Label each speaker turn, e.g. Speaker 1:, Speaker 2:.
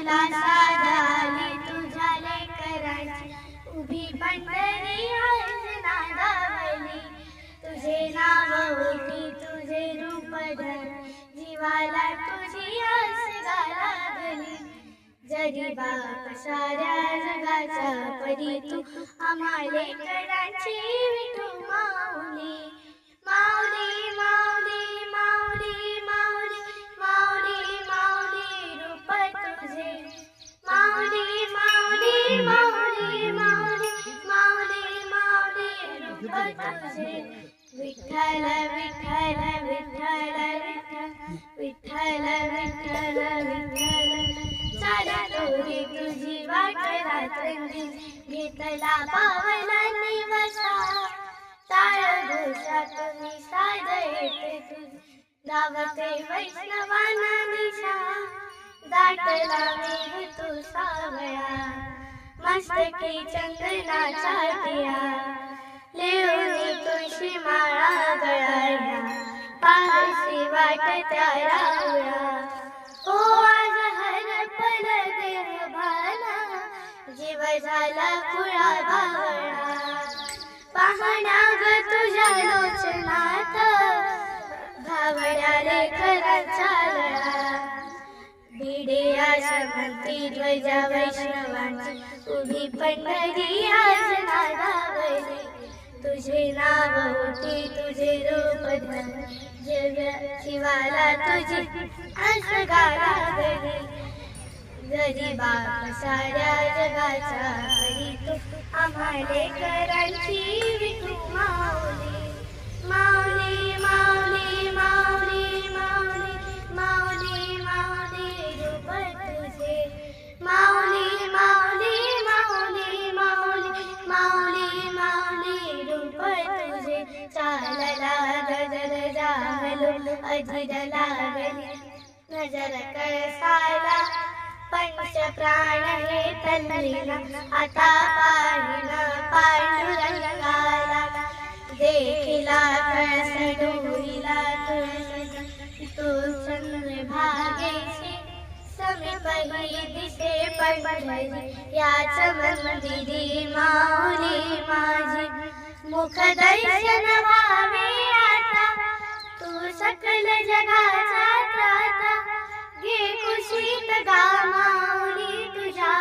Speaker 1: तुला साधाली तुझ्या लेकरांची उभी पंढरी आज नादावली तुझे नाव ओठी तुझे रूप धर जीवाला तुझी आस लागली जरी बाप साऱ्या जगाचा परी तू आम्हा लेकरांची विठू माऊली माऊली माऊली माऊली माऊली माऊली माऊली रूप तुझे माऊली माऊली माऊली माऊली माऊली माऊली रूप तुझे विठ्ठल विठ्ठल विठ्ठल विठ्ठल विठ्ठल विठ्ठल विठ्ठल साऱ्या तोरी तुझी वाट रात्रंदी घेतला पावला निवसा टाळ घोषात मी साध येते तुझी धावते वैष्णवाना दिशा दाटला मेघ तू सावळा मस्तकी चंदनाचा टिया लिहून तुळशी माळा गळाया पाहशी वाट त्या रावळा ओ आज हरपल देव भाला जीव झाला खुळा भावळा पाहण्या ग तुझ्या लोचनात भावड्या लेकरांचा लळा भिडे आश्रमंती ध्वजा वैष्णवांची उभी पंढरी आज नादावली तुझे नाव ओठी तुझे रूप धर शिवाला तुझी आस लागली जरी बाप साऱ्या जगाचा परी तू आम्हा लेकरांची विठू माऊली माऊली माऊली माऊली माऊली माऊली माऊली रूप तुझे माऊली माऊली माऊली माऊली माऊली माऊली रूप तुझे चालला गजर जागलो अधीर लागली नजर कळसाला पंच प्राण हे तल्लीना आता पाहिना पांडुरंगाला देखिला कळस डोळीला तुळस तू चंद्र भागेशी समीपही दिसे पंढरी याच मंदिरी माऊली माझी मुख दर्शन व्हावे आता तू सकल जगाचा त्राता घे कुशीत गा माऊली तुझ्या